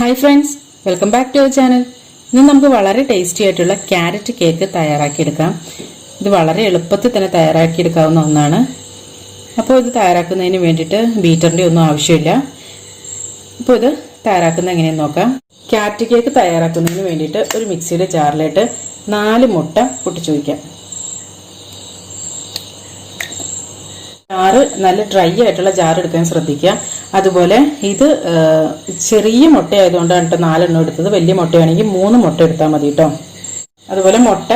Hi friends, welcome back to our channel. ഇന്ന് നമുക്ക് വളരെ ടേസ്റ്റി ആയിട്ടുള്ള ക്യാരറ്റ് കേക്ക് തയ്യാറാക്കിയെടുക്കാം. ഇത് വളരെ എളുപ്പത്തിൽ തന്നെ തയ്യാറാക്കിയെടുക്കാവുന്ന ഒന്നാണ്. അപ്പോൾ ഇത് തയ്യാറാക്കുന്നതിന് വേണ്ടിയിട്ട് ബീറ്ററിൻ്റെ ഒന്നും ആവശ്യമില്ല. അപ്പോൾ ഇത് തയ്യാറാക്കുന്നത് എങ്ങനെയെന്ന് നോക്കാം. ക്യാരറ്റ് കേക്ക് തയ്യാറാക്കുന്നതിന് വേണ്ടിയിട്ട് ഒരു മിക്സിയുടെ ജാറിലായിട്ട് 4 മുട്ട പൊട്ടിച്ചു വയ്ക്കാം. ജാറ് നല്ല ഡ്രൈ ആയിട്ടുള്ള ജാർ എടുക്കാൻ ശ്രദ്ധിക്കുക. അതുപോലെ ഇത് ചെറിയ മുട്ട ആയതുകൊണ്ടാണ് കേട്ടോ 4 എണ്ണം എടുത്തത്. വലിയ മുട്ടയാണെങ്കിൽ 3 മുട്ട എടുത്താൽ മതി കേട്ടോ. അതുപോലെ മുട്ട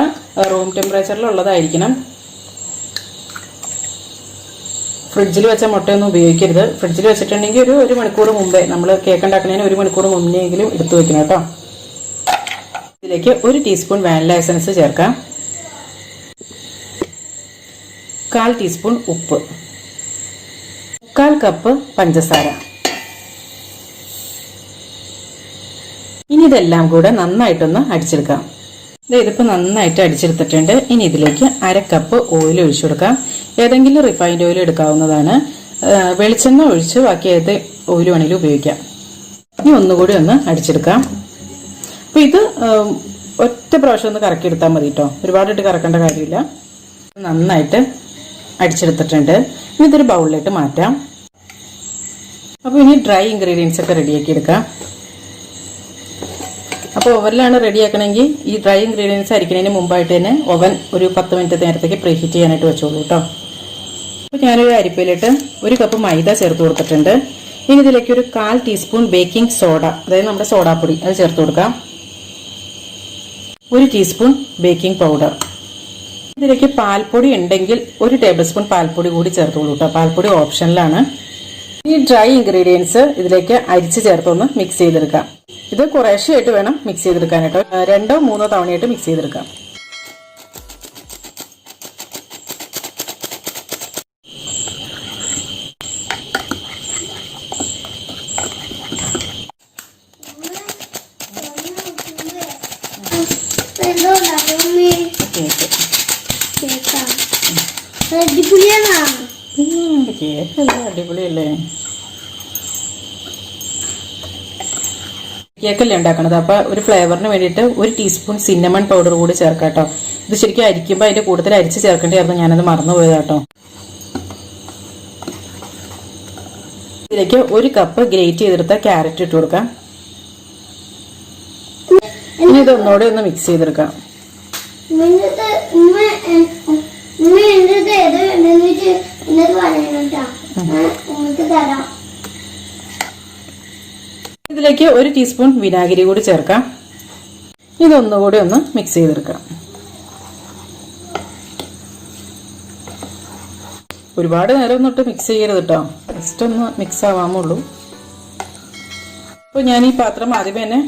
റൂം ടെമ്പറേച്ചറിലുള്ളതായിരിക്കണം. ഫ്രിഡ്ജിൽ വെച്ച മുട്ടയൊന്നും ഉപയോഗിക്കരുത്. ഫ്രിഡ്ജിൽ വെച്ചിട്ടുണ്ടെങ്കിൽ ഒരു മണിക്കൂർ മുമ്പേ, നമ്മൾ കേക്ക് ഉണ്ടാക്കുന്നതിന് 1 മണിക്കൂർ മുന്നെങ്കിലും എടുത്തു വെക്കണം കേട്ടോ. ഇതിലേക്ക് 1 ടീസ്പൂൺ വാനില എസൻസ് ചേർക്കാം. 1/4 ടീസ്പൂൺ ഉപ്പ്, 1/4 കപ്പ് പഞ്ചസാര. ഇനി ഇതെല്ലാം കൂടെ നന്നായിട്ടൊന്ന് അടിച്ചെടുക്കാം. ഇതിപ്പോൾ നന്നായിട്ട് അടിച്ചെടുത്തിട്ടുണ്ട്. ഇനി ഇതിലേക്ക് 1/2 കപ്പ് ഓയിൽ ഒഴിച്ചു കൊടുക്കാം. ഏതെങ്കിലും റിഫൈൻഡ് ഓയിൽ എടുക്കാവുന്നതാണ്. വെളിച്ചെണ്ണ ഒഴിച്ച് ബാക്കി ഏത് ഓയിൽ വേണമെങ്കിലും ഉപയോഗിക്കാം. ഇനി ഒന്നുകൂടി ഒന്ന് അടിച്ചെടുക്കാം. അപ്പോൾ ഇത് ഒറ്റ പ്രാവശ്യം ഒന്ന് കറക്കിയെടുത്താൽ മതി കേട്ടോ. ഒരുപാടിട്ട് കറക്കേണ്ട കാര്യമില്ല. നന്നായിട്ട് അടിച്ചെടുത്തിട്ടുണ്ട്. ഇനി ഇതൊരു ബൗളിലേക്ക് മാറ്റാം. അപ്പോൾ ഇനി ഡ്രൈ ഇൻഗ്രീഡിയൻസ് ഒക്കെ റെഡിയാക്കി എടുക്കാം. അപ്പോൾ ഓവനിലാണ് റെഡിയാക്കണമെങ്കിൽ ഈ ഡ്രൈ ഇൻഗ്രീഡിയൻസ് അരിക്കുന്നതിന് മുമ്പായിട്ട് തന്നെ ഓവൻ ഒരു 10 മിനിറ്റ് നേരത്തേക്ക് പ്രീ ഹീറ്റ് ചെയ്യാനായിട്ട് വെച്ചോളൂ കേട്ടോ. അപ്പോൾ ഞാനൊരു അരിപ്പയിലിട്ട് 1 കപ്പ് മൈദ ചേർത്ത് കൊടുത്തിട്ടുണ്ട്. ഇനി ഇതിലേക്ക് ഒരു 1/4 ടീസ്പൂൺ ബേക്കിംഗ് സോഡ, അതായത് നമ്മുടെ സോഡാപ്പൊടി, അത് ചേർത്ത് കൊടുക്കാം. 1 ടീസ്പൂൺ ബേക്കിംഗ് പൗഡർ. ഇതിലേക്ക് പാൽപ്പൊടി ഉണ്ടെങ്കിൽ 1 ടേബിൾ സ്പൂൺ പാൽപ്പൊടി കൂടി ചേർത്തോളൂ കേട്ടോ. പാൽപ്പൊടി ഓപ്ഷനിലാണ്. ഈ ഡ്രൈ ഇൻഗ്രീഡിയൻസ് ഇതിലേക്ക് അരിച്ച് ചേർത്തൊന്ന് മിക്സ് ചെയ്തെടുക്കാം. ഇത് കുറേശ്ശെയായിട്ട് വേണം മിക്സ് ചെയ്തെടുക്കാൻ കേട്ടോ. 2 or 3 തവണയായിട്ട് മിക്സ് ചെയ്തെടുക്കാം. അടിപൊളിയല്ലേ കേക്കല്ലേ ഉണ്ടാക്കണത്. അപ്പൊ ഒരു ഫ്ലേവറിന് വേണ്ടിയിട്ട് 1 ടീസ്പൂൺ സിന്നമൺ പൗഡർ കൂടി ചേർക്കാം കേട്ടോ. ഇത് ശരിക്കും അരിക്കുമ്പോൾ അതിന്റെ കൂടുതൽ അരിച്ച് ചേർക്കേണ്ടിയായിരുന്നു, ഞാനത് മറന്നുപോയത് കേട്ടോ. ഇതിലേക്ക് 1 കപ്പ് ഗ്രേറ്റ് ചെയ്തെടുത്ത ക്യാരറ്റ് ഇട്ട് കൊടുക്കാം. ഇനി ഇതൊന്നുകൂടെ ഒന്ന് മിക്സ് ചെയ്തെടുക്കാം. ഇതിലേക്ക് 1 ടീസ്പൂൺ വിനാഗിരി കൂടി ചേർക്കാം. ഇതൊന്നുകൂടി ഒന്ന് മിക്സ് ചെയ്തെടുക്കാം. ഒരുപാട് നേരം ഒന്നിട്ട് മിക്സ് ചെയ്യരുത് കേട്ടോ. ജസ്റ്റ് ഒന്ന് മിക്സ് ആവാമുള്ളൂ. അപ്പോൾ ഞാൻ ഈ പാത്രം ആദ്യമേ തന്നെ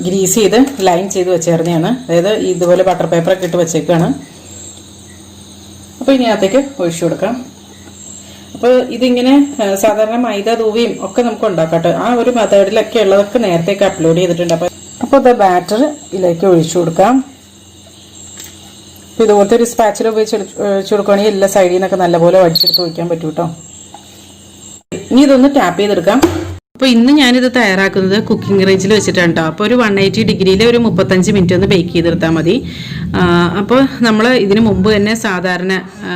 ഗ്രീസ് ചെയ്ത് ലൈൻ ചെയ്ത് വെച്ചേർന്നതാണ്. അതായത് ഇതുപോലെ ബട്ടർ പേപ്പറൊക്കെ ഇട്ട് വെച്ചേക്കാണ്. അപ്പോൾ ഇതിനകത്തേക്ക് ഒഴിച്ചു കൊടുക്കാം. അപ്പോൾ ഇതിങ്ങനെ സാധാരണ മൈദ ധൂവിയും ഒക്കെ നമുക്ക് ഉണ്ടാക്കാം കേട്ടോ. ആ ഒരു മെത്തേഡിലൊക്കെ ഉള്ളതൊക്കെ നേരത്തേക്ക് അപ്ലോഡ് ചെയ്തിട്ടുണ്ട്. അപ്പോൾ ഇത് ബാറ്റർ ഇതിലേക്ക് ഒഴിച്ചു കൊടുക്കാം. അപ്പോൾ ഇതുപോലത്തെ ഒരു സ്പാച്ചിൽ ഉപയോഗിച്ച് ഒഴിച്ചു കൊടുക്കുകയാണെങ്കിൽ എല്ലാ സൈഡിൽ നിന്നൊക്കെ നല്ലപോലെ വടിച്ചെടുത്ത് വയ്ക്കാൻ പറ്റും കേട്ടോ. ഇനി ഇതൊന്ന് ടാപ്പ് ചെയ്തെടുക്കാം. അപ്പോൾ ഇന്ന് ഞാനിത് തയ്യാറാക്കുന്നത് കുക്കിംഗ് റേഞ്ചിൽ വെച്ചിട്ടാണ് കേട്ടോ. അപ്പോൾ ഒരു 180 ഡിഗ്രിയിൽ ഒരു 35 മിനിറ്റ് ഒന്ന് ബേക്ക് ചെയ്തെടുത്താൽ മതി. അപ്പോൾ നമ്മൾ ഇതിന് മുമ്പ് തന്നെ സാധാരണ,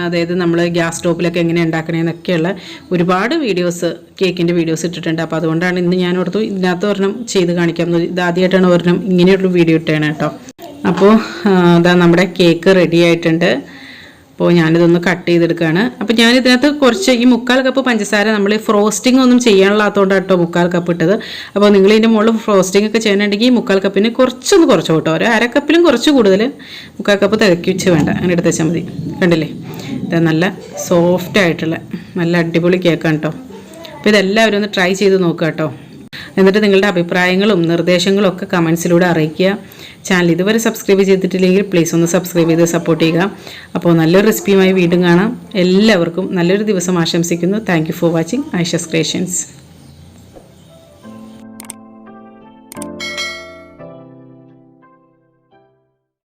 അതായത് നമ്മൾ ഗ്യാസ് സ്റ്റോപ്പിലൊക്കെ എങ്ങനെ ഉണ്ടാക്കണേന്നൊക്കെയുള്ള ഒരുപാട് വീഡിയോസ്, കേക്കിൻ്റെ വീഡിയോസ് ഇട്ടിട്ടുണ്ട്. അപ്പോൾ അതുകൊണ്ടാണ് ഇന്ന് ഞാൻ ഓർത്തു ഇതിനകത്ത് ഒരെണ്ണം ചെയ്ത് കാണിക്കാം. ഇത് ആദ്യമായിട്ടാണ് ഒരെണ്ണം ഇങ്ങനെയുള്ള വീഡിയോ ഇട്ടേണ് കേട്ടോ. അപ്പോൾ അതാ നമ്മുടെ കേക്ക് റെഡി ആയിട്ടുണ്ട്. അപ്പോൾ ഞാനിതൊന്ന് കട്ട് ചെയ്തെടുക്കുകയാണ്. അപ്പോൾ ഞാനിതിനകത്ത് കുറച്ച് ഈ 1/4 കപ്പ് പഞ്ചസാര, നമ്മൾ ഫ്രോസ്റ്റിംഗ് ഒന്നും ചെയ്യാനുള്ളതുകൊണ്ടാണ് കേട്ടോ 1/4 കപ്പ് ഇട്ടത്. അപ്പോൾ നിങ്ങൾ ഇതിൻ്റെ മുകളിൽ ഫ്രോസ്റ്റിംഗ് ഒക്കെ ചെയ്യാനുണ്ടെങ്കിൽ 1/4 കപ്പിന് കുറച്ചൊന്ന് കുറച്ച് കേട്ടോ. ഒരു 1/2 കപ്പിലും കുറച്ച് കൂടുതൽ, 1/4 കപ്പ് തികക്കി വെച്ച് വേണ്ട, അങ്ങനെ എടുത്ത് വെച്ചാൽ മതി. കണ്ടില്ലേ, ഇത് നല്ല സോഫ്റ്റ് ആയിട്ടുള്ള നല്ല അടിപൊളി കേക്കാണ് കേട്ടോ. അപ്പോൾ ഇതെല്ലാവരും ഒന്ന് ട്രൈ ചെയ്ത് നോക്കുക കേട്ടോ. എന്നിട്ട് നിങ്ങളുടെ അഭിപ്രായങ്ങളും നിർദ്ദേശങ്ങളും ഒക്കെ കമൻസിലൂടെ അറിയിക്കുക. ചാനൽ ഇതുവരെ സബ്സ്ക്രൈബ് ചെയ്തിട്ടില്ലെങ്കിൽ പ്ലീസ് ഒന്ന് സബ്സ്ക്രൈബ് ചെയ്ത് സപ്പോർട്ട് ചെയ്യുക. അപ്പോൾ നല്ലൊരു റെസിപ്പിയുമായി വീണ്ടും കാണാം. എല്ലാവർക്കും നല്ലൊരു ദിവസം ആശംസിക്കുന്നു. Thank you for watching Aisha's creations.